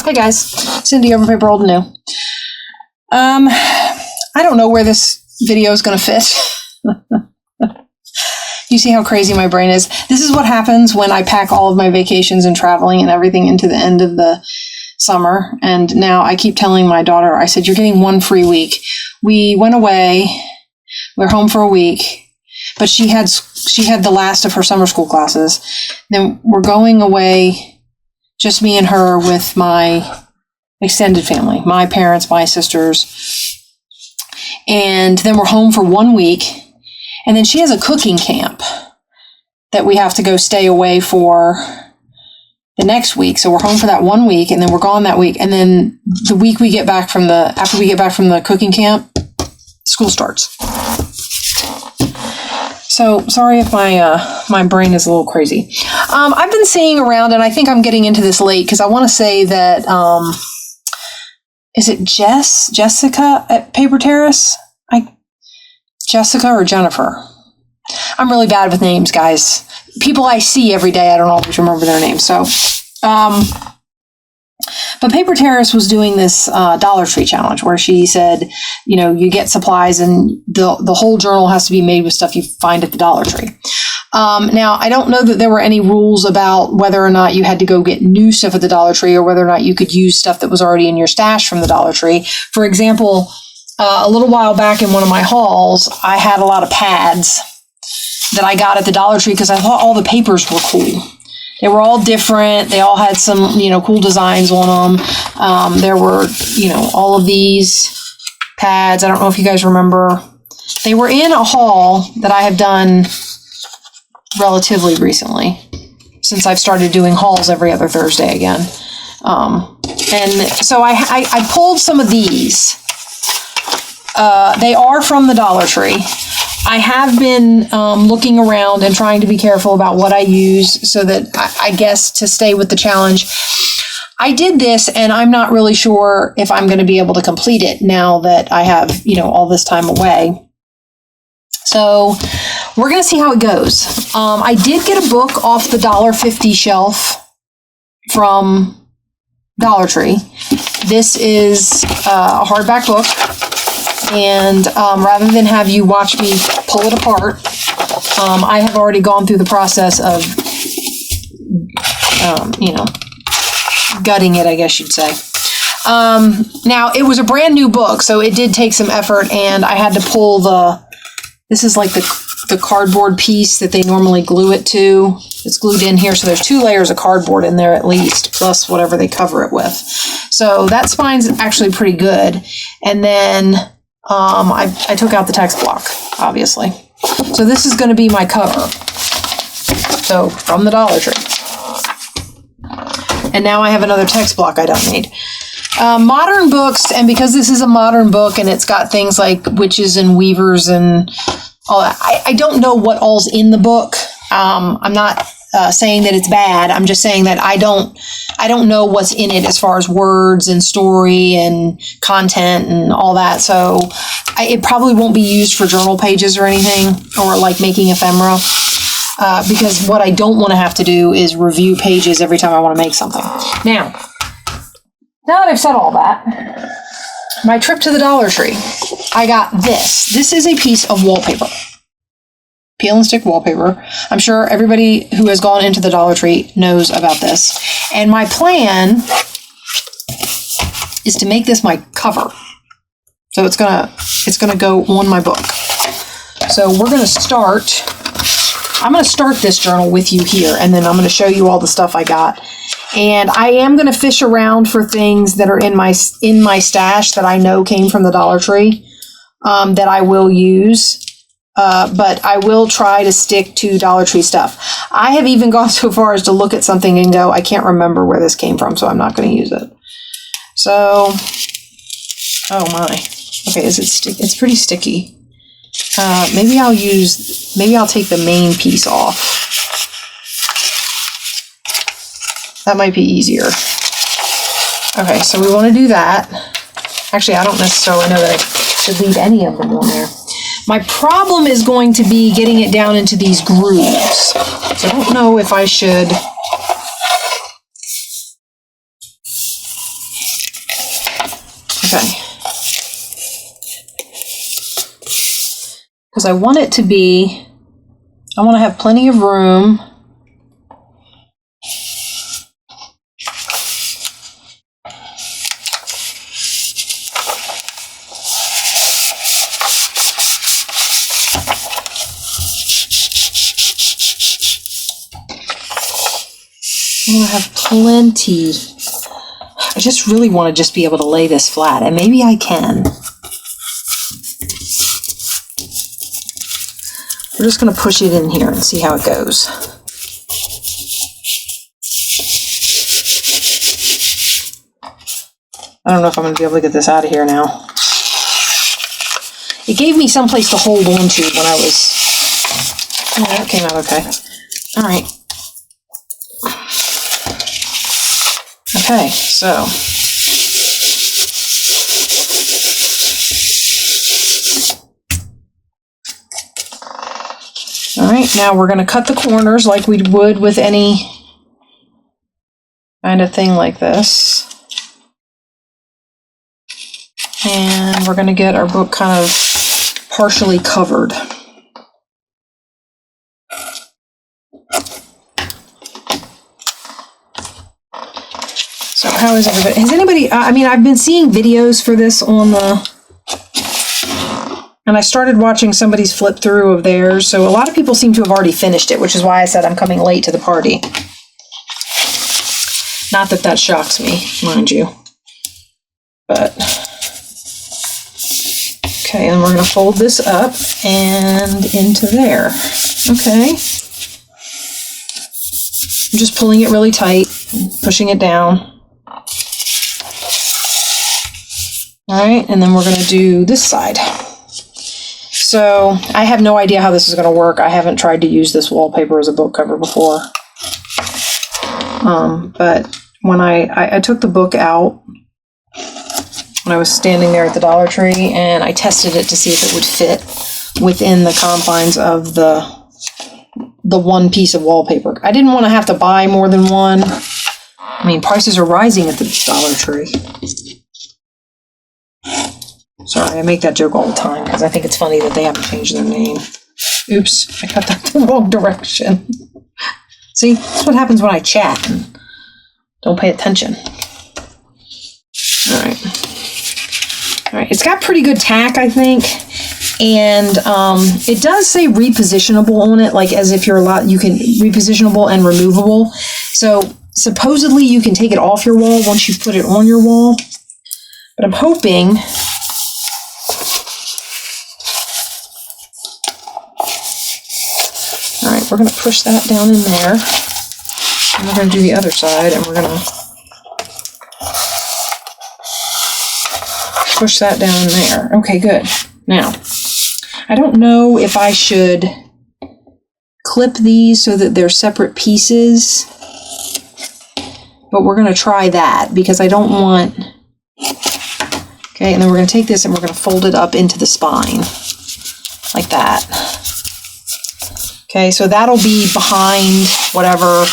Hey guys, Cindy over Paper Old and New. I don't know where this video is going to fit. You see how crazy my brain is? This is what happens when I pack all of my vacations and traveling and everything into the end of the summer. And now I keep telling my daughter, I said, you're getting one free week. We went away. We're home for a week. But she had the last of her summer school classes. Then we're going away, just me and her, with my extended family, my parents, my sisters. And then we're home for 1 week. And then she has a cooking camp that we have to go stay away for the next week. So we're home for that 1 week, and then we're gone that week. And then the week after we get back from the cooking camp, school starts. So sorry if my brain is a little crazy. I've been seeing around, and I think I'm getting into this late because I want to say that, is it Jessica at Paper Terrace? Jessica or Jennifer? I'm really bad with names, guys. People I see every day, I don't always remember their names. So, but Paper Terrace was doing this Dollar Tree challenge where she said, you get supplies and the whole journal has to be made with stuff you find at the Dollar Tree. Now, I don't know that there were any rules about whether or not you had to go get new stuff at the Dollar Tree or whether or not you could use stuff that was already in your stash from the Dollar Tree. For example, a little while back in one of my hauls, I had a lot of pads that I got at the Dollar Tree because I thought all the papers were cool. They were all different. They all had some, cool designs on them. There were, all of these pads. I don't know if you guys remember. They were in a haul that I have done relatively recently, since I've started doing hauls every other Thursday again. And so I pulled some of these. They are from the Dollar Tree. I have been looking around and trying to be careful about what I use so that I guess to stay with the challenge. I did this, and I'm not really sure if I'm going to be able to complete it now that I have, all this time away. So we're going to see how it goes. I did get a book off the $1.50 shelf from Dollar Tree. This is a hardback book. And rather than have you watch me pull it apart, I have already gone through the process of, gutting it, I guess you'd say. Now, it was a brand new book, so it did take some effort, and I had to pull this is like the cardboard piece that they normally glue it to. It's glued in here, so there's 2 layers of cardboard in there at least, plus whatever they cover it with. So that spine's actually pretty good. And then I took out the text block, obviously. So this is going to be my cover. So from the Dollar Tree. And now I have another text block I don't need. Modern books, and because this is a modern book and it's got things like witches and weavers and all that, I don't know what all's in the book. I'm not saying that it's bad. I'm just saying that I don't know what's in it as far as words and story and content and all that. So it probably won't be used for journal pages or anything, or like making ephemera, because what I don't want to have to do is review pages every time I want to make something. Now that I've said all that, my trip to the Dollar Tree, I got this. This is a piece of wallpaper. Peel and stick wallpaper. I'm sure everybody who has gone into the Dollar Tree knows about this. And my plan is to make this my cover. So it's gonna go on my book. So I'm gonna start this journal with you here, and then I'm gonna show you all the stuff I got. And I am gonna fish around for things that are in my stash that I know came from the Dollar Tree, that I will use. But I will try to stick to Dollar Tree stuff. I have even gone so far as to look at something and go, I can't remember where this came from, so I'm not going to use it. So, oh my. Okay, is it sticky? It's pretty sticky. Maybe I'll take the main piece off. That might be easier. Okay, so we want to do that. Actually, I don't necessarily know that I should leave any of them on there. My problem is going to be getting it down into these grooves. So I don't know if I should Okay. Because I want it to be, I want to have plenty of room. I want to have plenty. I just really want to just be able to lay this flat, and maybe I can. We're just going to push it in here and see how it goes. I don't know if I'm going to be able to get this out of here now. It gave me some place to hold on to when I was... Oh, that came out okay. All right. Okay, so... All right, now we're going to cut the corners like we would with any kind of thing like this. And we're going to get our book kind of partially covered. So how is everybody? Has anybody, I mean, I've been seeing videos for this on the... And I started watching somebody's flip through of theirs, so a lot of people seem to have already finished it, which is why I said I'm coming late to the party. Not that that shocks me, mind you. But, okay, and we're going to fold this up and into there. Okay. I'm just pulling it really tight, pushing it down. All right, and then we're going to do this side. So I have no idea how this is going to work. I haven't tried to use this wallpaper as a book cover before. But when I took the book out when I was standing there at the Dollar Tree, and I tested it to see if it would fit within the confines of the one piece of wallpaper. I didn't want to have to buy more than one. I mean, prices are rising at the Dollar Tree. Sorry, I make that joke all the time because I think it's funny that they haven't changed their name. Oops, I cut that the wrong direction. See, that's what happens when I chat and don't pay attention. All right. All right, it's got pretty good tack, I think. And it does say repositionable on it, like as if you're you can repositionable and removable. So supposedly you can take it off your wall once you've put it on your wall. But I'm hoping... All right, we're going to push that down in there. And we're going to do the other side, and we're going to push that down in there. Okay, good. Now, I don't know if I should clip these so that they're separate pieces, but we're going to try that because I don't want... Okay, and then we're going to take this and we're going to fold it up into the spine, like that. Okay, so that'll be behind whatever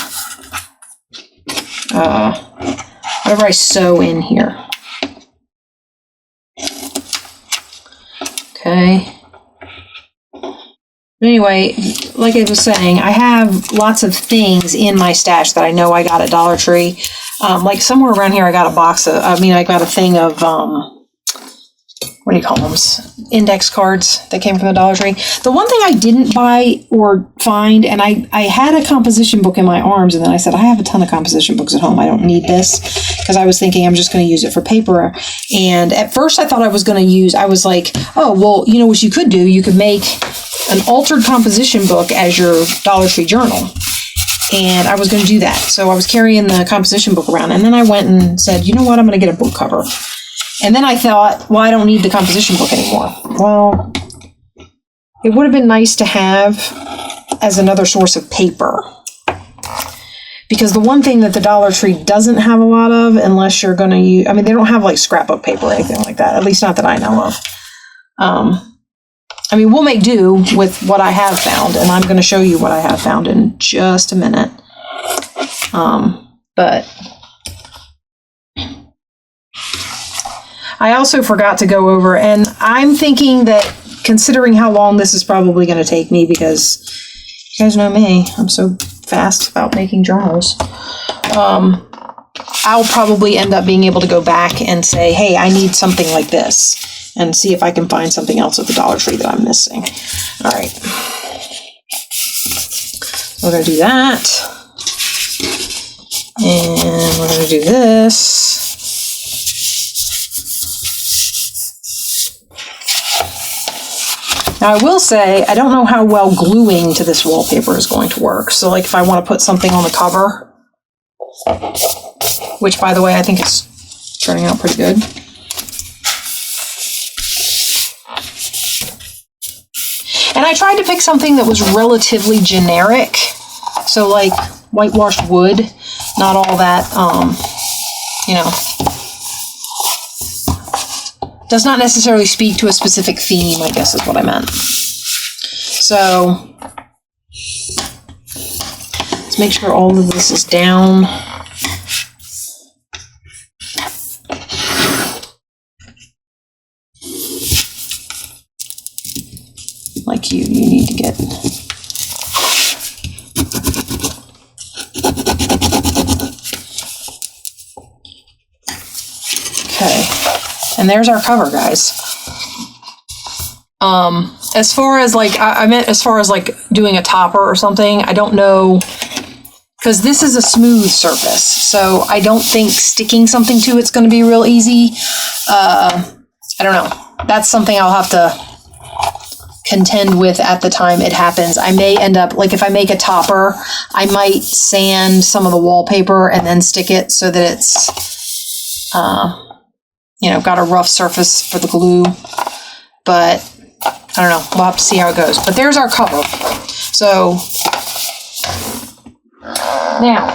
I sew in here. Okay. Anyway, like I was saying, I have lots of things in my stash that I know I got at Dollar Tree. Like somewhere around here, I got a box of, I got a thing of, what do you call them? Index cards that came from the Dollar Tree. The one thing I didn't buy or find, and I had a composition book in my arms, and then I said, I have a ton of composition books at home. I don't need this, because I was thinking I'm just going to use it for paper. And at first I thought I was like, oh, well, you know what you could do? You could make an altered composition book as your Dollar Tree journal. And I was going to do that. So I was carrying the composition book around, and then I went and said, you know what? I'm going to get a book cover. And then I thought, well, I don't need the composition book anymore. Well, it would have been nice to have as another source of paper. Because the one thing that the Dollar Tree doesn't have a lot of, unless you're going to use, they don't have like scrapbook paper or anything like that, at least not that I know of. We'll make do with what I have found, and I'm going to show you what I have found in just a minute. But I also forgot to go over, and I'm thinking that considering how long this is probably going to take me, because you guys know me, I'm so fast about making journals. I'll probably end up being able to go back and say, hey, I need something like this, and see if I can find something else at the Dollar Tree that I'm missing. All right. We're going to do that. And we're going to do this. Now, I will say, I don't know how well gluing to this wallpaper is going to work. So, like, if I want to put something on the cover, which, by the way, I think it's turning out pretty good. And I tried to pick something that was relatively generic. So, like, whitewashed wood, not all that, you know, does not necessarily speak to a specific theme, I guess is what I meant. So, let's make sure all of this is down. Like you need to get. Okay. And there's our cover, guys. As far as like, I meant as far as like doing a topper or something, I don't know, because this is a smooth surface, so I don't think sticking something to it's going to be real easy. I don't know. That's something I'll have to contend with at the time it happens. I may end up, like if I make a topper, I might sand some of the wallpaper and then stick it so that it's, you know, got a rough surface for the glue. But I don't know. We'll have to see how it goes. But there's our cover. So now,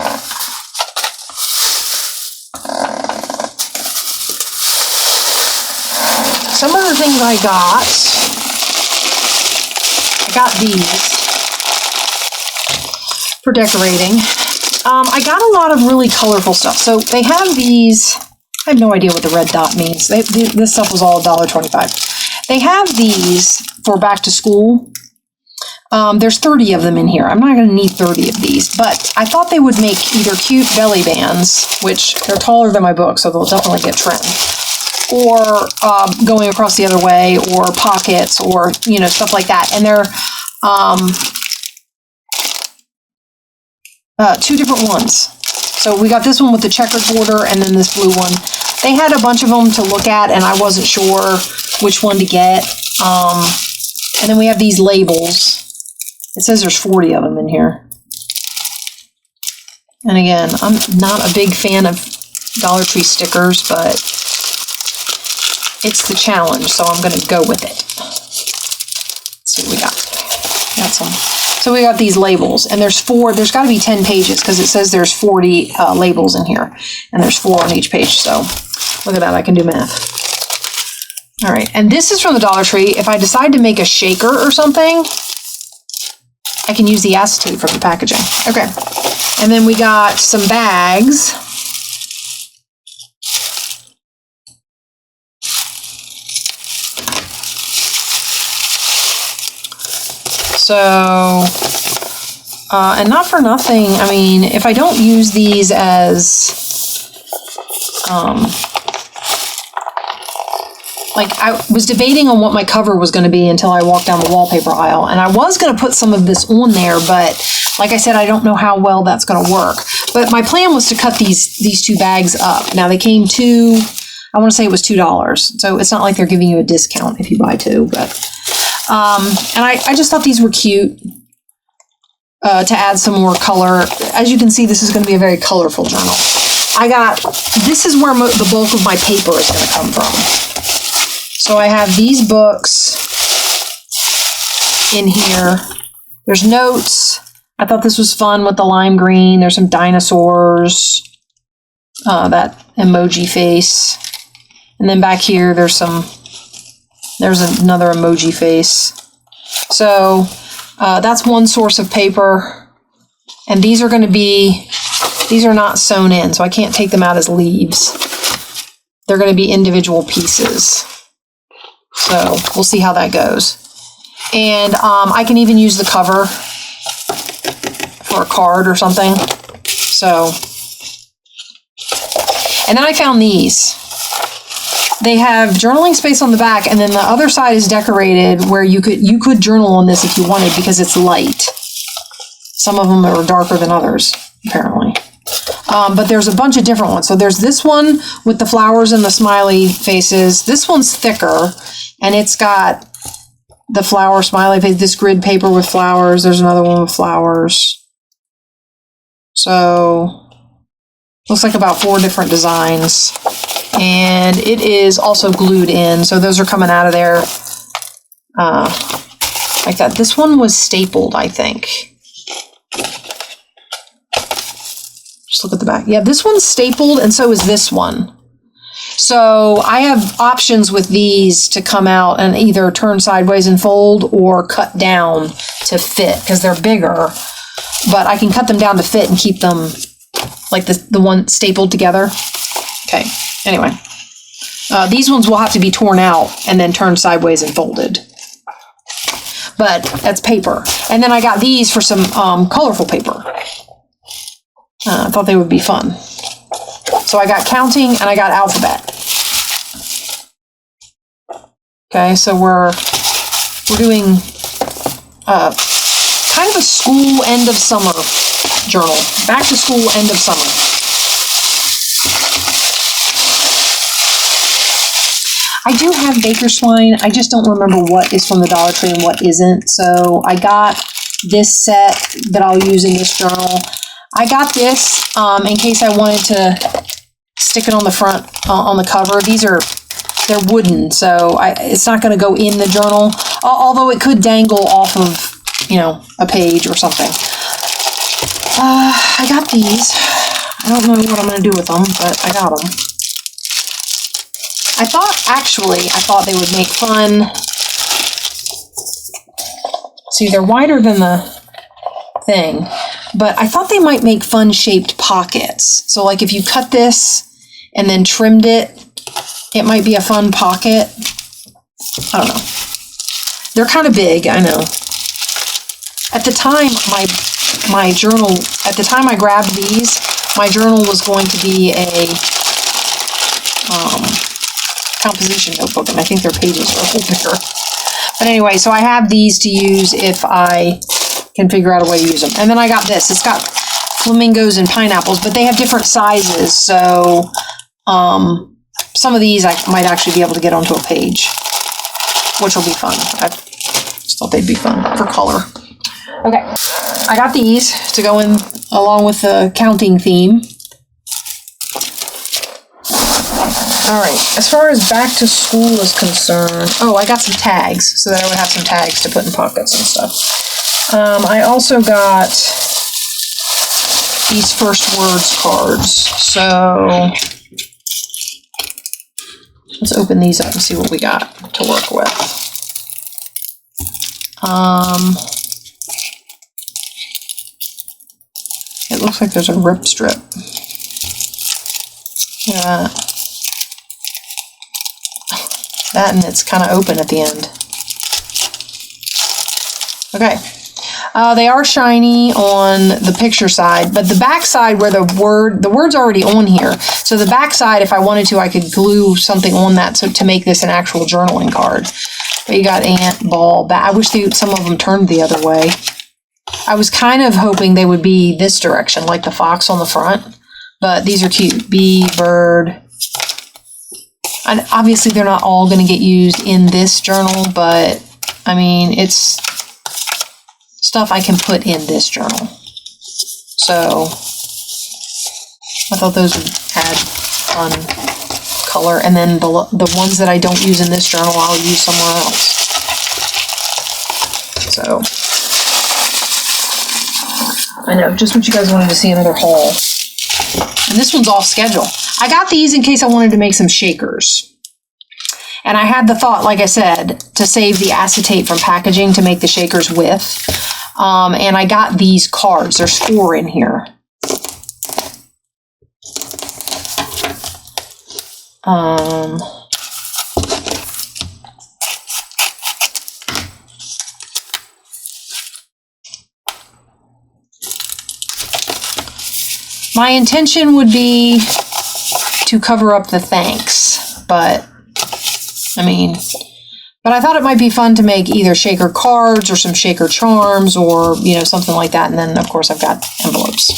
some of the things I got these for decorating. I got a lot of really colorful stuff. So they have these. I have no idea what the red dot means. This stuff was all $1.25. They have these for back to school. There's 30 of them in here. I'm not going to need 30 of these, but I thought they would make either cute belly bands, which they're taller than my book, so they'll definitely get trimmed, or going across the other way, or pockets, or, you know, stuff like that. And they're two different ones. So we got this one with the checkered border, and then this blue one. They had a bunch of them to look at, and I wasn't sure which one to get. And then we have these labels. It says there's 40 of them in here. And again, I'm not a big fan of Dollar Tree stickers, but it's the challenge, so I'm going to go with it. Let's see what we got. Got some. So we got these labels, and there's got to be 10 pages, because it says there's 40 labels in here, and there's 4 on each page, so look at that, I can do math. All right, and this is from the Dollar Tree. If I decide to make a shaker or something, I can use the acetate from the packaging. Okay, and then we got some bags. So, and not for nothing, I mean, if I don't use these as, like, I was debating on what my cover was going to be until I walked down the wallpaper aisle, and I was going to put some of this on there, but like I said, I don't know how well that's going to work. But my plan was to cut these two bags up. Now, they came to, I want to say it was $2, so it's not like they're giving you a discount if you buy two, but... and I just thought these were cute to add some more color. As you can see, this is going to be a very colorful journal. This is where the bulk of my paper is going to come from. So I have these books in here. There's notes. I thought this was fun with the lime green. There's some dinosaurs, that emoji face. And then back here, there's another emoji face. So that's one source of paper. And these are not sewn in, so I can't take them out as leaves. they're going to be individual pieces. So we'll see how that goes. And I can even use the cover for a card or something. So, and then I found these. They have journaling space on the back, and then the other side is decorated where you could journal on this if you wanted because it's light. Some of them are darker than others, apparently. But there's a bunch of different ones. So there's this one with the flowers and the smiley faces. This one's thicker, and it's got the flower smiley face, this grid paper with flowers. There's another one with flowers. So looks like about 4 different designs. And it is also glued in. So those are coming out of there like that. This one was stapled, I think. Just look at the back. Yeah, this one's stapled, and so is this one. So I have options with these to come out and either turn sideways and fold or cut down to fit because they're bigger. But I can cut them down to fit and keep them like the one stapled together. Okay, anyway. These ones will have to be torn out and then turned sideways and folded. But that's paper. And then I got these for some colorful paper. I thought they would be fun. So I got counting and I got alphabet. Okay, so we're doing kind of a school end of summer journal. Back to school end of summer. I do have baker's twine. I just don't remember what is from the Dollar Tree and what isn't. So I got this set that I'll use in this journal. I got this in case I wanted to stick it on the front, on the cover. They're wooden, so it's not going to go in the journal, although it could dangle off of, a page or something. I got these. I don't know what I'm going to do with them, but I got them. I thought they would make fun. See, they're wider than the thing, but I thought they might make fun shaped pockets. So like if you cut this and then trimmed it, it might be a fun pocket. I don't know. They're kind of big, I know. At the time, my journal, at the time I grabbed these, my journal was going to be a composition notebook, and I think their pages are a little bigger. But anyway, so I have these to use if I can figure out a way to use them. And then I got this. It's got flamingos and pineapples, but they have different sizes. So some of these I might actually be able to get onto a page, which will be fun. I just thought they'd be fun for color. Okay, I got these to go in along with the counting theme. All right, as far as back to school is concerned, I got some tags so that I would have some tags to put in pockets and stuff. I also got these first words cards. So let's open these up and see what we got to work with. It looks like there's a rip strip. Yeah. That, and it's kind of open at the end. Okay. They are shiny on the picture side, but the back side where the word's already on here. So the back side, if I wanted to, I could glue something on that to make this an actual journaling card. But you got ant, ball, bat. I wish some of them turned the other way. I was kind of hoping they would be this direction, like the fox on the front. But these are cute. Bee, bird. And obviously they're not all going to get used in this journal, but I mean, it's stuff I can put in this journal. So I thought those would add fun color. And then the ones that I don't use in this journal, I'll use somewhere else. So I know, just what you guys wanted to see, another haul. And this one's off schedule. I got these in case I wanted to make some shakers. And I had the thought, like I said, to save the acetate from packaging to make the shakers with. And I got these cards. There's 4 in here. My intention would be to cover up the thanks, but I thought it might be fun to make either shaker cards or some shaker charms or, something like that. And then, of course, I've got envelopes.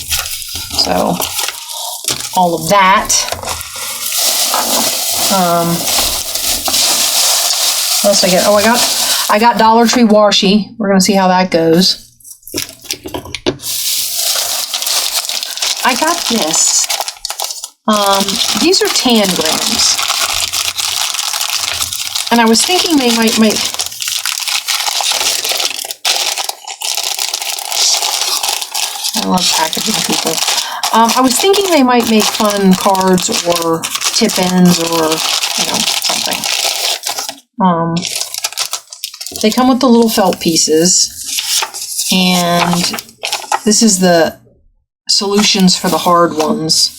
So, all of that. What else did I get? Oh, I got Dollar Tree washi. We're going to see how that goes. I got this. These are tangrams. And I was thinking they might make... I love packaging people. I was thinking they might make fun cards or tip-ins or, something. They come with the little felt pieces. And this is the solutions for the hard ones.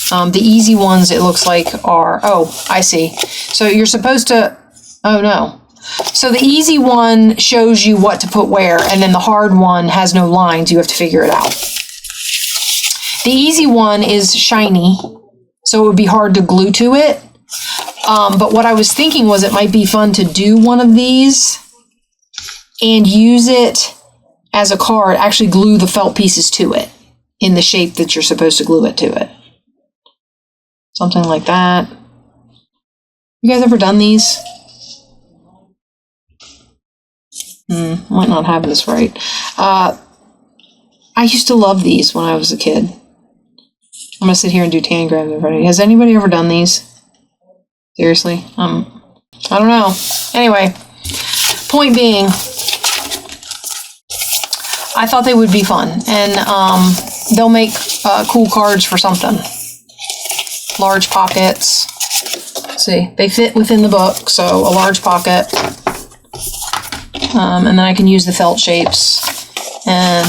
The easy ones, it looks like, are... Oh, I see. So you're supposed to... Oh, no. So the easy one shows you what to put where, and then the hard one has no lines. You have to figure it out. The easy one is shiny, so it would be hard to glue to it. But what I was thinking was it might be fun to do one of these and use it as a card, actually glue the felt pieces to it in the shape that you're supposed to glue it to it. Something like that. You guys ever done these? Might not have this right. I used to love these when I was a kid. I'm going to sit here and do tangrams in front of you. Has anybody ever done these? Seriously? I don't know. Anyway, point being, I thought they would be fun. And they'll make cool cards for something. Large pockets. Let's see, they fit within the book, so a large pocket. And then I can use the felt shapes. And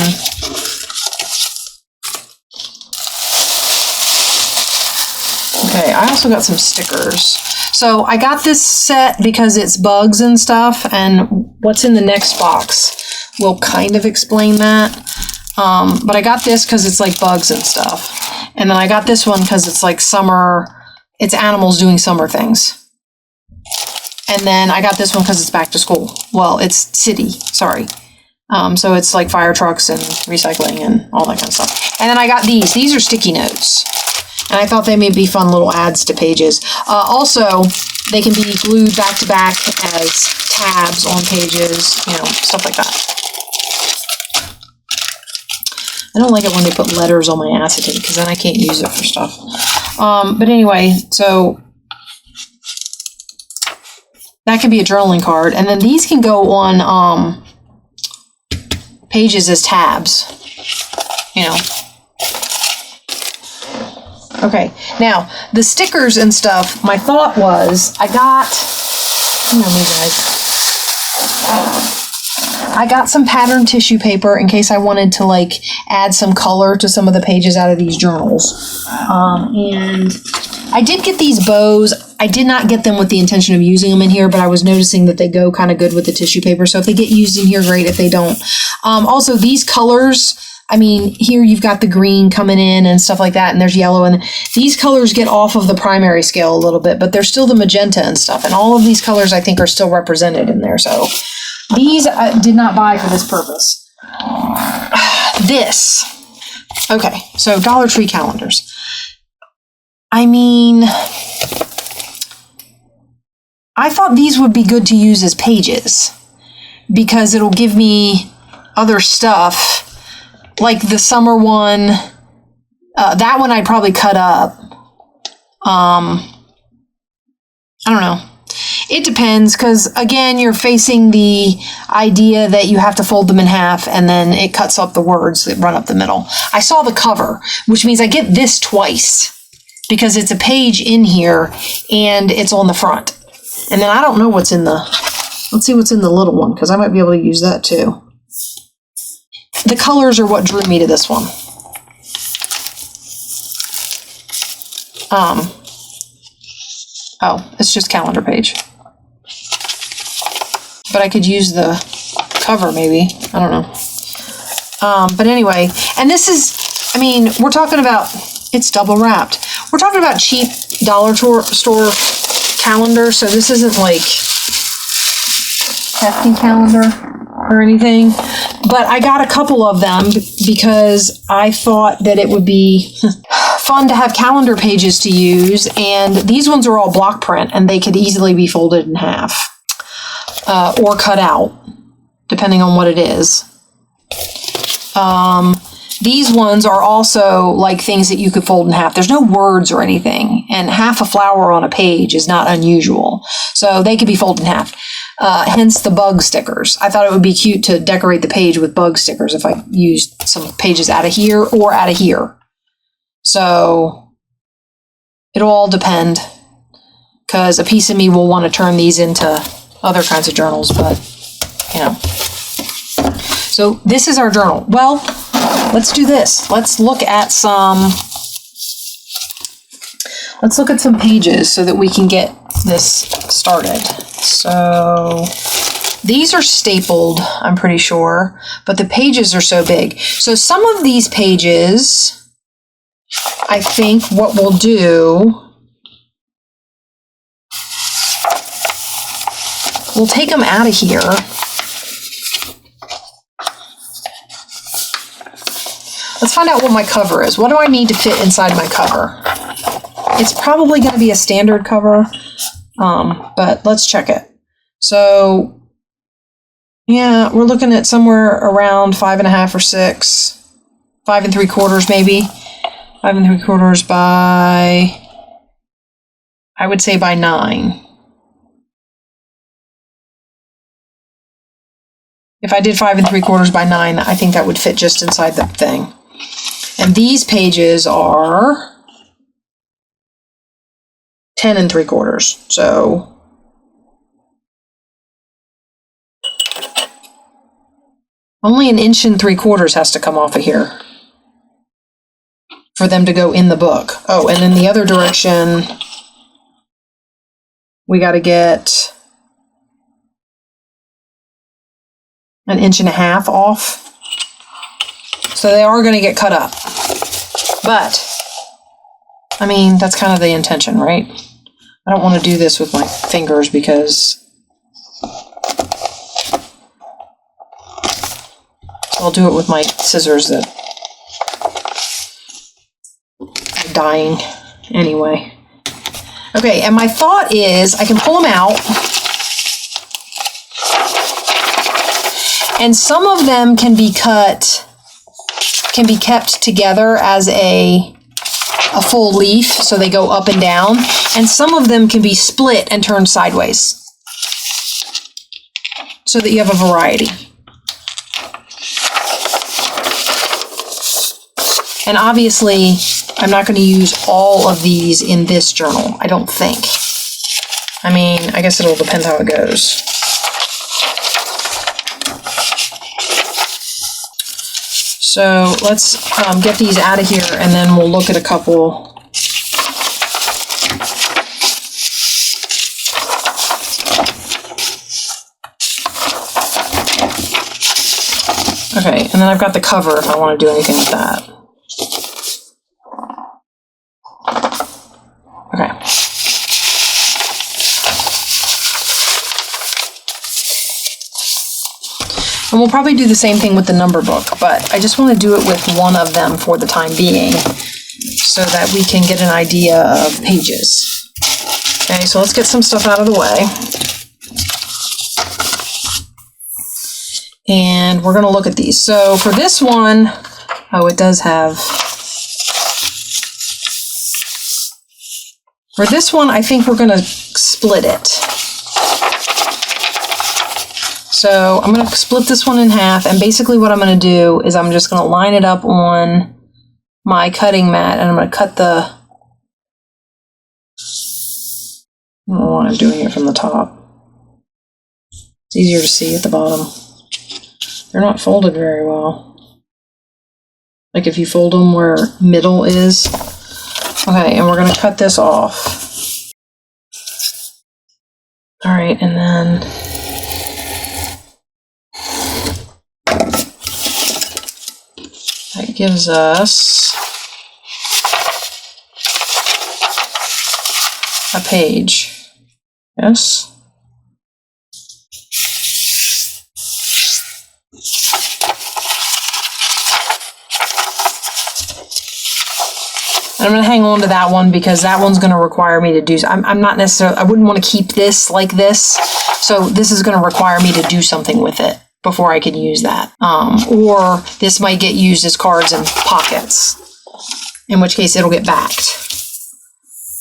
okay, I also got some stickers. So I got this set because it's bugs and stuff, and what's in the next box will kind of explain that. But I got this because it's like bugs and stuff. And then I got this one because it's like summer, it's animals doing summer things. And then I got this one because it's back to school. Well, it's city, sorry. So it's like fire trucks and recycling and all that kind of stuff. And then I got these. These are sticky notes. And I thought they may be fun little adds to pages. Also, they can be glued back to back as tabs on pages, stuff like that. I don't like it when they put letters on my acetate because then I can't use it for stuff. But anyway, so that can be a journaling card. And then these can go on pages as tabs, Okay, now the stickers and stuff, my thought was I got some patterned tissue paper in case I wanted to add some color to some of the pages out of these journals. And I did get these bows. I did not get them with the intention of using them in here, but I was noticing that they go kind of good with the tissue paper. So if they get used in here, great. If they don't. Also, these colors, here you've got the green coming in and stuff like that, and there's yellow. And these colors get off of the primary scale a little bit, but they're still the magenta and stuff. And all of these colors, I think, are still represented in there. So these I did not buy for this purpose. This. Okay, so Dollar Tree calendars. I thought these would be good to use as pages because it'll give me other stuff. Like the summer one, that one I'd probably cut up. I don't know. It depends because, again, you're facing the idea that you have to fold them in half and then it cuts up the words that run up the middle. I saw the cover, which means I get this twice because it's a page in here and it's on the front. And then I don't know what's in the... Let's see what's in the little one because I might be able to use that too. The colors are what drew me to this one. Oh, it's just calendar page. But I could use the cover maybe. I don't know. But anyway, and this is, I mean, we're talking about, it's double wrapped. We're talking about cheap dollar store calendar, so this isn't like hefty calendar or anything. But I got a couple of them because I thought that it would be fun to have calendar pages to use, and these ones are all block print and they could easily be folded in half or cut out depending on what it is. These ones are also like things that you could fold in half. There's no words or anything, and half a flower on a page is not unusual, so they could be folded in half. Hence the bug stickers. I thought it would be cute to decorate the page with bug stickers if I used some pages out of here or out of here. So it'll all depend, because a piece of me will want to turn these into other kinds of journals, but you know. So this is our journal. Well, let's do this. Let's look at some pages so that we can get this started. So these are stapled, I'm pretty sure, but the pages are so big. So some of these pages, I think what we'll do, we'll take them out of here. Let's find out what my cover is. What do I need to fit inside my cover? It's probably going to be a standard cover, but let's check it. So, yeah, we're looking at somewhere around 5.5 or 6, 5 3/4 maybe. 5 3/4 by, I would say by 9. If I did 5 3/4 by 9, I think that would fit just inside the thing. And these pages are 10 3/4. So only 1 3/4 inches has to come off of here for them to go in the book. Oh, and in the other direction, we got to get 1.5 inches off. So they are going to get cut up. But, I mean, that's kind of the intention, right? I don't want to do this with my fingers because I'll do it with my scissors that are dying anyway. Okay, and my thought is I can pull them out, and some of them can be cut, can be kept together as a full leaf, so they go up and down, and some of them can be split and turned sideways so that you have a variety. And obviously, I'm not going to use all of these in this journal, I don't think. I mean, I guess it'll depend how it goes. So let's get these out of here, and then we'll look at a couple. Okay, and then I've got the cover if I want to do anything with that. Okay. And we'll probably do the same thing with the number book, but I just want to do it with one of them for the time being so that we can get an idea of pages. Okay, so let's get some stuff out of the way. And we're going to look at these. So for this one, oh, it does have... For this one, I think we're going to split it. So I'm going to split this one in half, and basically what I'm going to do is I'm just going to line it up on my cutting mat, and I'm going to cut the... I don't know why I'm doing it from the top. It's easier to see at the bottom. They're not folded very well. Like if you fold them where middle is. Okay, and we're going to cut this off. All right, and then that gives us a page. Yes. And I'm going to hang on to that one because that one's going to require me to do, I'm not necessarily, I wouldn't want to keep this like this. So this is going to require me to do something with it before I can use that. Or this might get used as cards and pockets, in which case it'll get backed.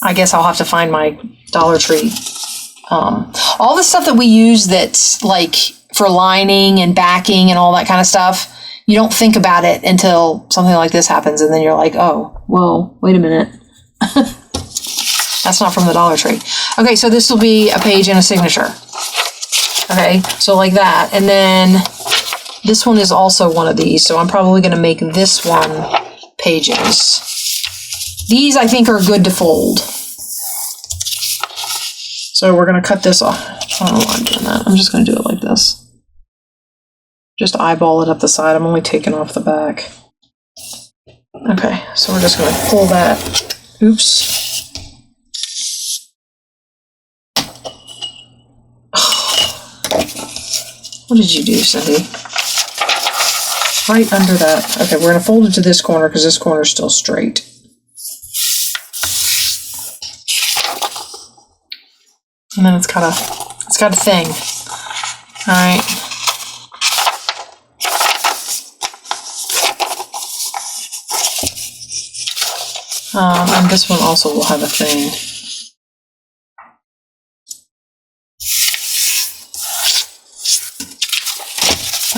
I guess I'll have to find my Dollar Tree. All the stuff that we use that's like for lining and backing and all that kind of stuff, you don't think about it until something like this happens, and then you're like, oh, whoa, wait a minute. That's not from the Dollar Tree. Okay, so this will be a page and a signature. Okay, so like that. And then this one is also one of these, so I'm probably going to make this one pages. These, I think, are good to fold. So we're going to cut this off. I don't know why I'm doing that. I'm just going to do it like this. Just eyeball it up the side. I'm only taking off the back. Okay, so we're just going to pull that. Oops. What did you do, Cindy? Right under that. Okay, we're going to fold it to this corner because this corner is still straight. And then it's got a thing. All right. And this one also will have a thing.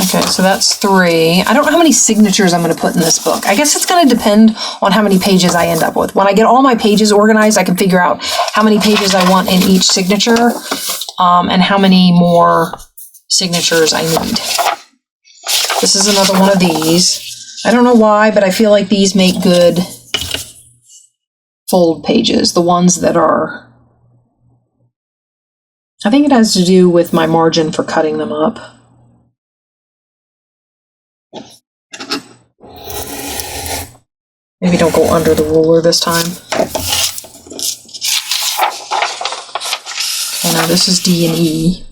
Okay, so that's 3. I don't know how many signatures I'm going to put in this book. I guess it's going to depend on how many pages I end up with. When I get all my pages organized, I can figure out how many pages I want in each signature, and how many more signatures I need. This is another one of these. I don't know why, but I feel like these make good fold pages. The ones that are... I think it has to do with my margin for cutting them up. Maybe don't go under the ruler this time. Okay, now this is D and E.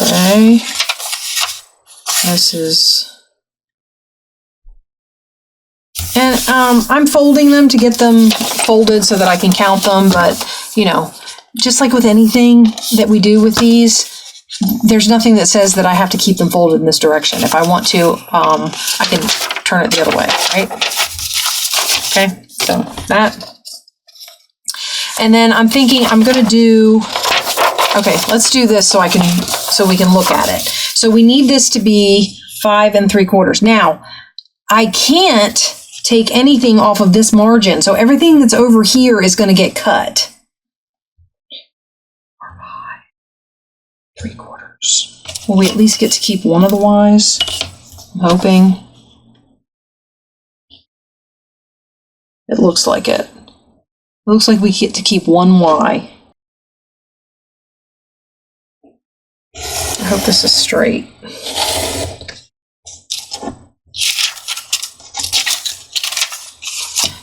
Okay. This is... And I'm folding them to get them folded so that I can count them, but, you know, just like with anything that we do with these, there's nothing that says that I have to keep them folded in this direction. If I want to, I can turn it the other way, right? Okay, so that. And then I'm thinking I'm going to do, okay, let's do this so we can look at it. So we need this to be 5 3/4. Now, I can't take anything off of this margin, so everything that's over here is going to get cut. 5 3/4. Will we at least get to keep one of the Y's? I'm hoping. It looks like it. It looks like we get to keep one Y. I hope this is straight.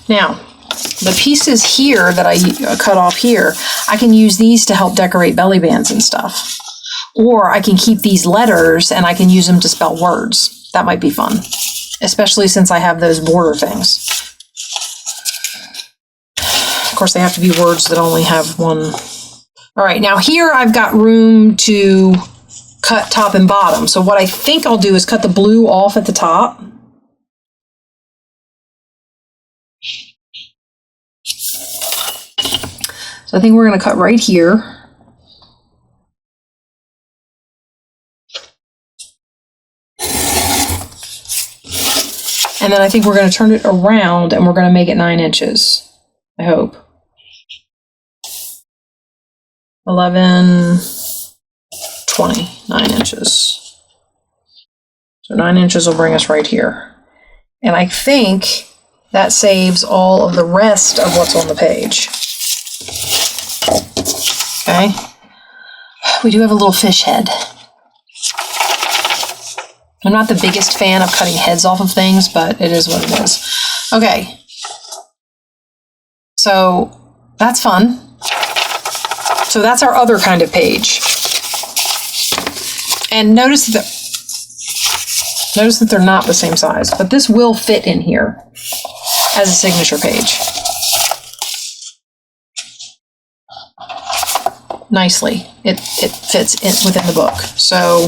Now, the pieces here that I cut off here, I can use these to help decorate belly bands and stuff. Or I can keep these letters and I can use them to spell words. That might be fun, especially since I have those border things. Of course, they have to be words that only have one. All right, now here I've got room to cut top and bottom. So what I think I'll do is cut the blue off at the top. So I think we're going to cut right here. And then I think we're going to turn it around and we're going to make it 9 inches. I hope. 11, 20, 9 inches. So 9 inches will bring us right here. And I think that saves all of the rest of what's on the page. Okay. We do have a little fish head. I'm not the biggest fan of cutting heads off of things, but it is what it is. Okay. So that's fun. So that's our other kind of page. And notice that they're not the same size, but this will fit in here as a signature page. Nicely. It fits in within the book. So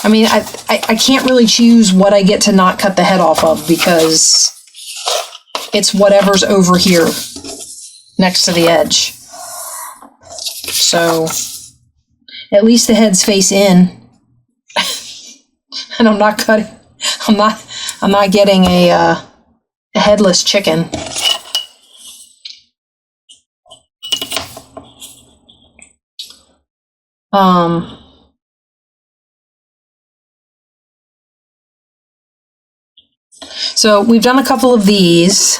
I mean, I can't really choose what I get to not cut the head off of because it's whatever's over here next to the edge. So at least the head's face in. And I'm not getting a headless chicken. So we've done a couple of these,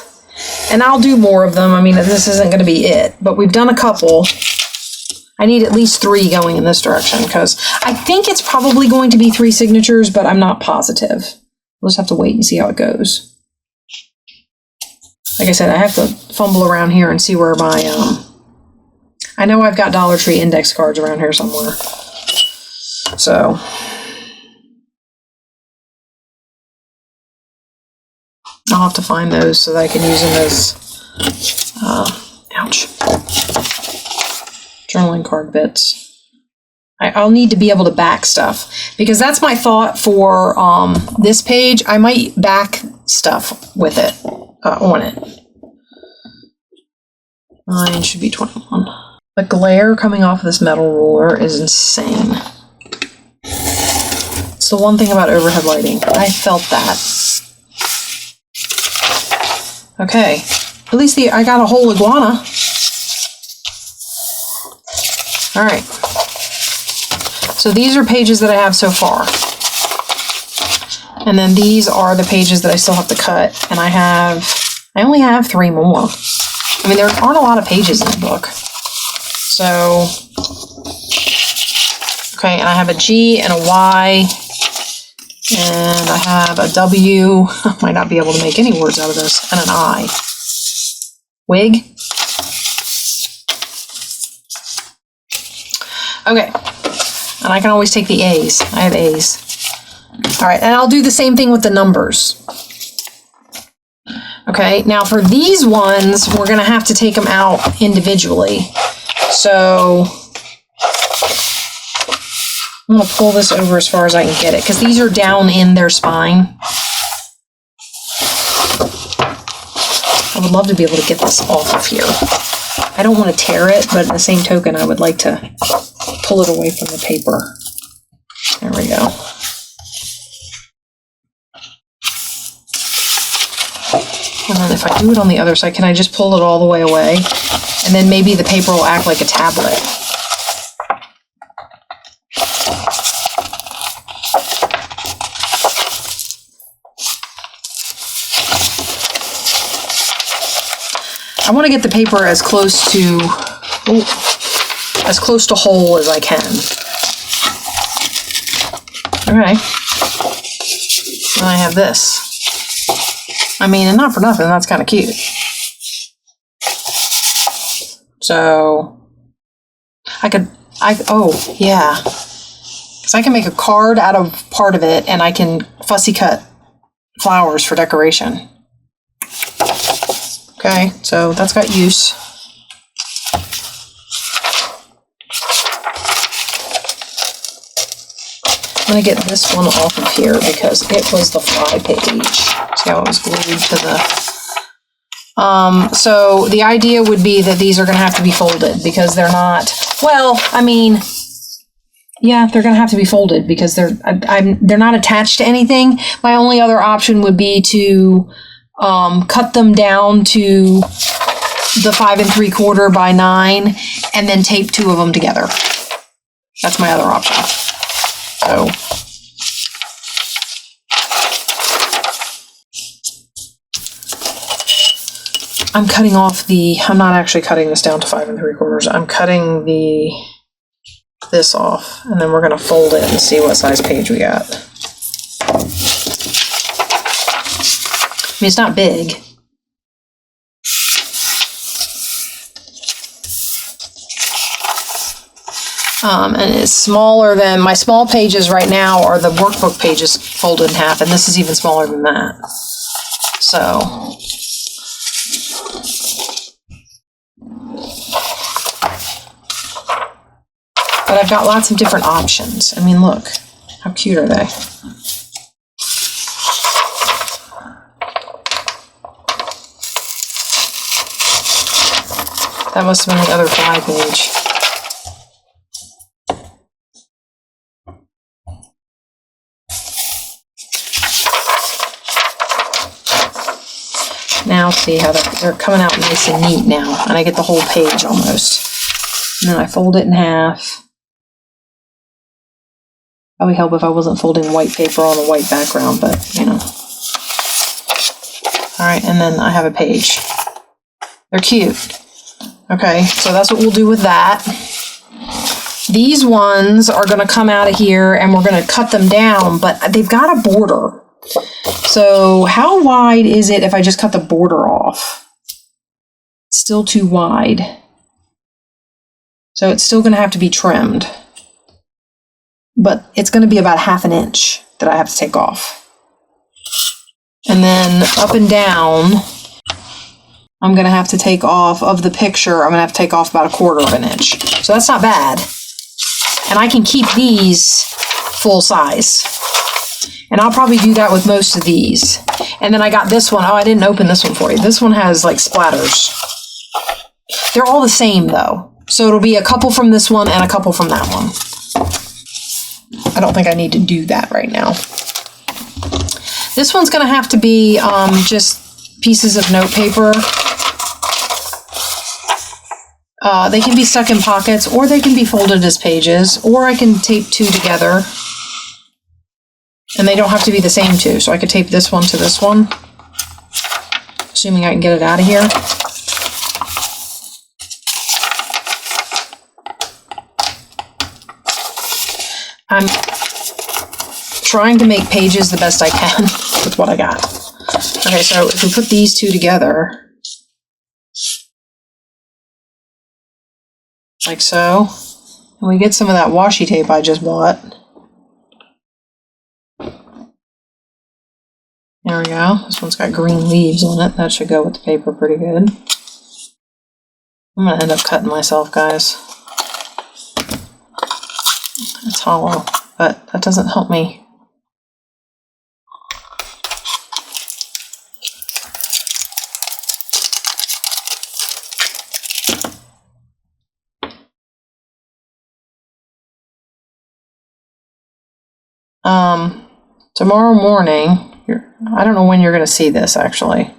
and I'll do more of them. I mean, this isn't going to be it, but we've done a couple. I need at least 3 going in this direction because I think it's probably going to be 3 signatures, but I'm not positive. We'll just have to wait and see how it goes. Like I said, I have to fumble around here and see where my, I know I've got Dollar Tree index cards around here somewhere. So I'll have to find those so that I can use them as, ouch, journaling card bits. I'll need to be able to back stuff because that's my thought for this page. I might back stuff with it, on it. Mine should be 21. The glare coming off of this metal ruler is insane. It's the one thing about overhead lighting. I felt that. Okay, at least I got a whole iguana. All right. So these are pages that I have so far. And then these are the pages that I still have to cut. And I only have 3 more. I mean, there aren't a lot of pages in the book. So, okay, and I have a G and a Y. And I have a W. I might not be able to make any words out of this. And an I. Wig. Okay. And I can always take the A's. I have A's. All right, and I'll do the same thing with the numbers. Okay, now for these ones, we're going to have to take them out individually. So I'm going to pull this over as far as I can get it, because these are down in their spine. I would love to be able to get this off of here. I don't want to tear it, but at the same token, I would like to pull it away from the paper. There we go. And then if I do it on the other side, can I just pull it all the way away? And then maybe the paper will act like a tablet. I want to get the paper as close to whole as I can. Okay. And I have this. I mean, and not for nothing, that's kind of cute. So oh yeah. Because I can make a card out of part of it and I can fussy cut flowers for decoration. Okay, so that's got use. I'm going to get this one off of here because it was the fly page. See how it was glued to the... So the idea would be that these are going to have to be folded because they're not... Well, I mean... Yeah, they're going to have to be folded because they're not attached to anything. My only other option would be to cut them down to the 5 3/4 by 9 and then tape 2 of them together. That's my other option. So I'm cutting off I'm not actually cutting this down to 5 3/4. I'm cutting this off, and then we're going to fold it and see what size page we got. I mean, it's not big. And it's smaller than my small pages right now are the workbook pages folded in half, and this is even smaller than that. So but I've got lots of different options. I mean, look, how cute are they? That must have been the other fly page. Now see how they're coming out nice and neat now, and I get the whole page almost. And then I fold it in half. Probably help if I wasn't folding white paper on a white background, but you know. All right, and then I have a page. They're cute. Okay, so that's what we'll do with that. These ones are going to come out of here, and we're going to cut them down, but they've got a border. So how wide is it if I just cut the border off? It's still too wide. So it's still going to have to be trimmed. But it's going to be about 1/2 inch that I have to take off. And then up and down, I'm going to have to take off of the picture. I'm going to have to take off about 1/4 inch. So that's not bad. And I can keep these full size. And I'll probably do that with most of these. And then I got this one. Oh, I didn't open this one for you. This one has like splatters. They're all the same though. So it'll be a couple from this one and a couple from that one. I don't think I need to do that right now. This one's going to have to be just pieces of note paper. They can be stuck in pockets, or they can be folded as pages, or I can tape 2 together. And they don't have to be the same 2, so I could tape this one to this one, assuming I can get it out of here. I'm trying to make pages the best I can with what I got. Okay, so if we put these 2 together, like so, and we get some of that washi tape I just bought. There we go. This one's got green leaves on it. That should go with the paper pretty good. I'm going to end up cutting myself, guys. It's hollow, but that doesn't help me. Tomorrow morning, I don't know when you're going to see this, actually.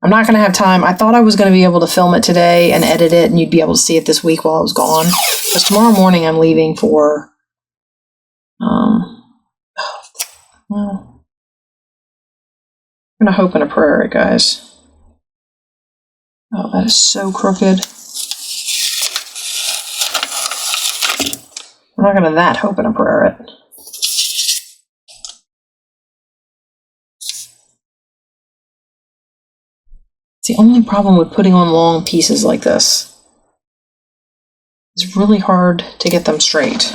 I'm not going to have time. I thought I was going to be able to film it today and edit it, and you'd be able to see it this week while I was gone. Because tomorrow morning I'm leaving for, well, I'm going to hope and a prayer, guys. Oh, that is so crooked. I'm not going to that hope and a prayer it. It's the only problem with putting on long pieces like this. It's really hard to get them straight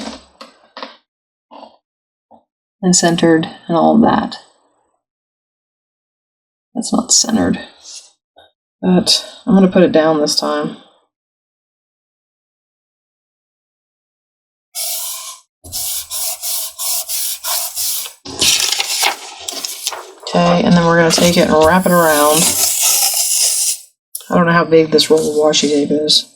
and centered and all of that. That's not centered, but I'm going to put it down this time. Okay, and then we're going to take it and wrap it around. I don't know how big this roll of washi tape is.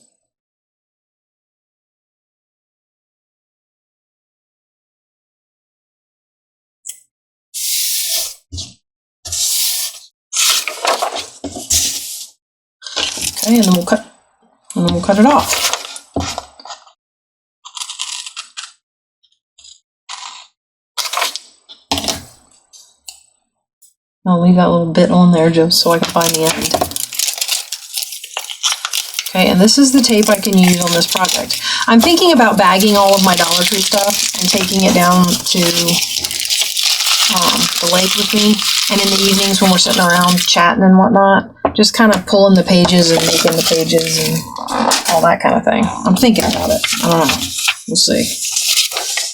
Okay, and then we'll cut it off. I'll leave that little bit on there just so I can find the end. Okay, and this is the tape I can use on this project. I'm thinking about bagging all of my Dollar Tree stuff and taking it down to the lake with me. And in the evenings when we're sitting around chatting and whatnot, just kind of pulling the pages and making the pages and all that kind of thing. I'm thinking about it. I don't know. We'll see.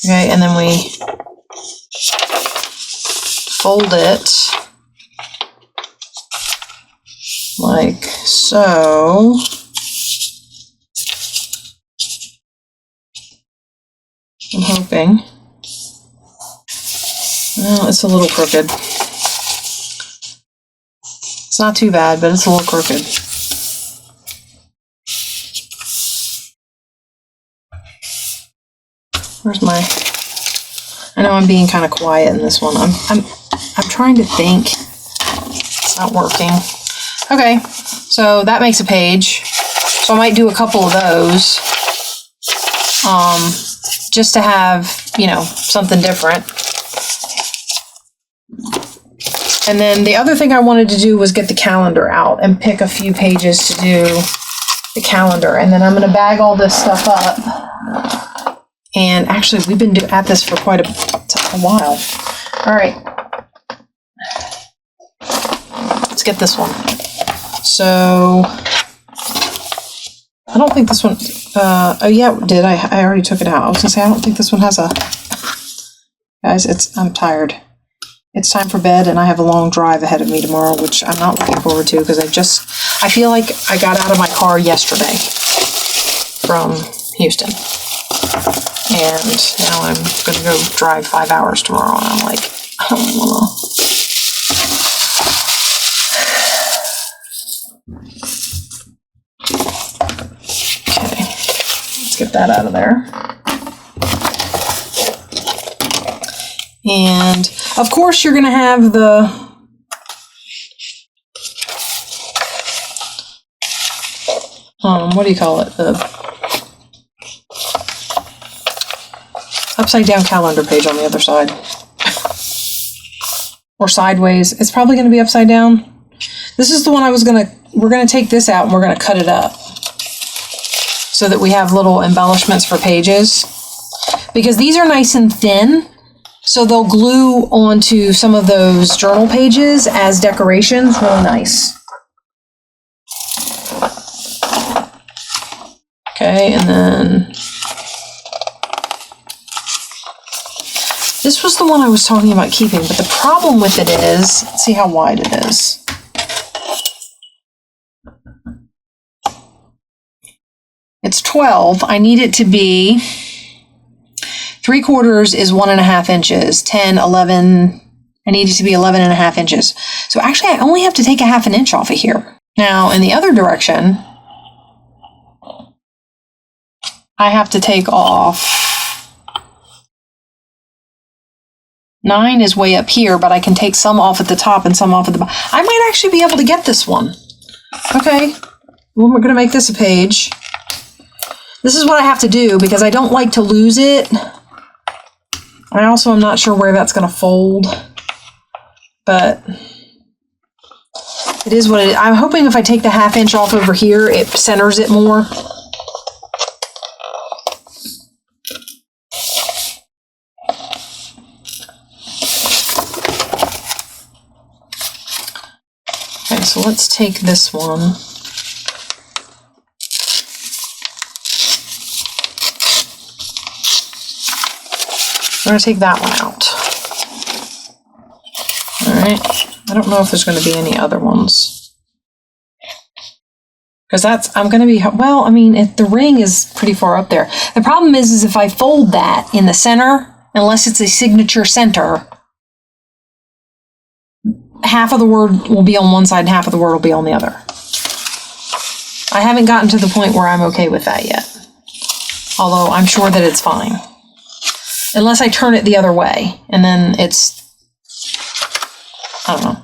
Okay, and then we fold it like so. I'm hoping. Well, it's a little crooked. It's not too bad, but it's a little crooked. Where's my... I know I'm being kind of quiet in this one. I'm trying to think. It's not working. Okay, so that makes a page. So I might do a couple of those. Just to have, you know, something different. And then the other thing I wanted to do was get the calendar out and pick a few pages to do the calendar. And then I'm going to bag all this stuff up. And actually, we've been at this for quite a while. All right. Let's get this one. So, I don't think this one... oh yeah, did I already took it out. I was gonna say I don't think this one has a... Guys, I'm tired. It's time for bed and I have a long drive ahead of me tomorrow, which I'm not looking forward to because I feel like I got out of my car yesterday from Houston. And now I'm gonna go drive 5 hours tomorrow and I'm like, I don't wanna... Get that out of there. And of course you're going to have the what do you call it? The upside down calendar page on the other side. Or sideways. It's probably going to be upside down. This is the one we're going to take this out and we're going to cut it up. So that we have little embellishments for pages. Because these are nice and thin, so they'll glue onto some of those journal pages as decorations. Really nice. Okay, and then... This was the one I was talking about keeping, but the problem with it is... Let's see how wide it is. It's 12. I need it to be 3/4 is 1.5 inches. 10, 11. I need it to be 11.5 inches. So actually, I only have to take 1/2 inch off of here. Now, in the other direction, I have to take off. 9 is way up here, but I can take some off at the top and some off at the bottom. I might actually be able to get this one. Okay, well, we're going to make this a page. This is what I have to do because I don't like to lose it. I also am not sure where that's going to fold, but it is what it is. I'm hoping if I take the 1/2 inch off over here, it centers it more. Okay, so let's take this one. I'm going to take that one out. Alright. I don't know if there's going to be any other ones. Because I'm going to be... Well, I mean, the ring is pretty far up there. The problem is if I fold that in the center, unless it's a signature center, half of the word will be on one side and half of the word will be on the other. I haven't gotten to the point where I'm okay with that yet. Although I'm sure that it's fine. Unless I turn it the other way, and then it's, I don't know.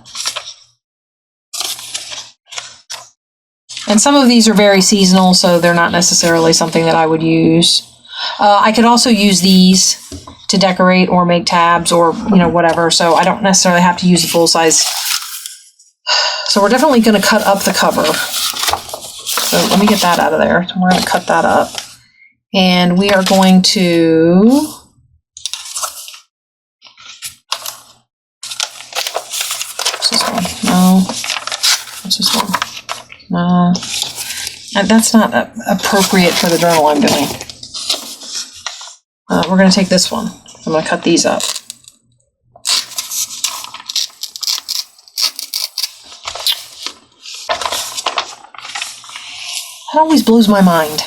And some of these are very seasonal, so they're not necessarily something that I would use. I could also use these to decorate or make tabs or, whatever. So I don't necessarily have to use the full size. So we're definitely going to cut up the cover. So let me get that out of there. We're going to cut that up. And we are going to... What's this one? No. What's this one? No. That's not appropriate for the journal I'm doing. We're going to take this one. I'm going to cut these up. That always blows my mind.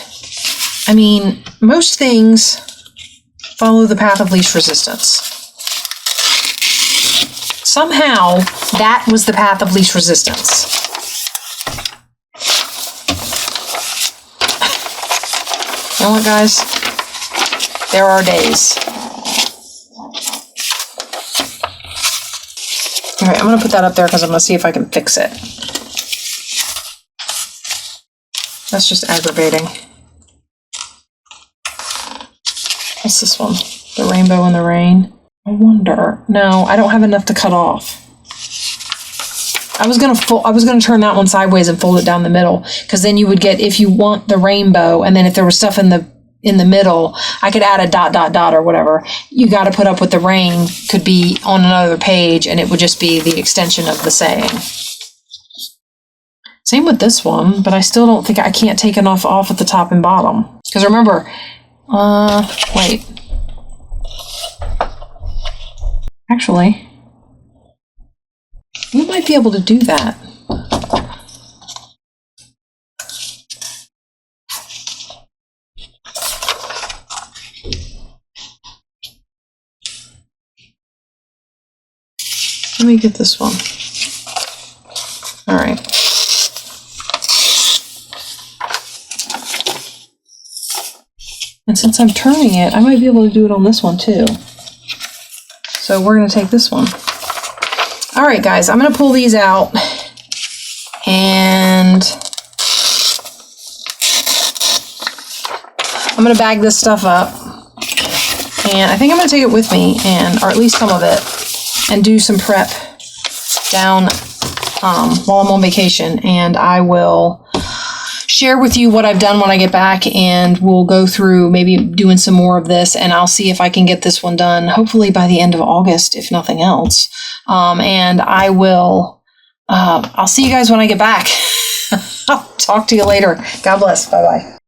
I mean, most things follow the path of least resistance. Somehow, that was the path of least resistance. You know what, guys? There are days. Okay, I'm going to put that up there because I'm going to see if I can fix it. That's just aggravating. What's this one? The rainbow in the rain. I wonder. No, I don't have enough to cut off. I was gonna turn that one sideways and fold it down the middle, because then you would get, if you want the rainbow, and then if there was stuff in the middle, I could add a dot, dot, dot, or whatever. You got to put up with the rain could be on another page, and it would just be the extension of the saying. Same with this one, but I still don't think I can't take enough off at the top and bottom. Because remember, wait. Actually, you might be able to do that. Let me get this one. All right. And since I'm turning it, I might be able to do it on this one too. So we're going to take this one. All right, guys, I'm going to pull these out, and I'm going to bag this stuff up, and I think I'm going to take it with me, or at least some of it, and do some prep down while I'm on vacation, and I will share with you what I've done when I get back, and we'll go through maybe doing some more of this, and I'll see if I can get this one done, hopefully by the end of August, if nothing else. And I will, I'll see you guys when I get back. I'll talk to you later. God bless. Bye-bye.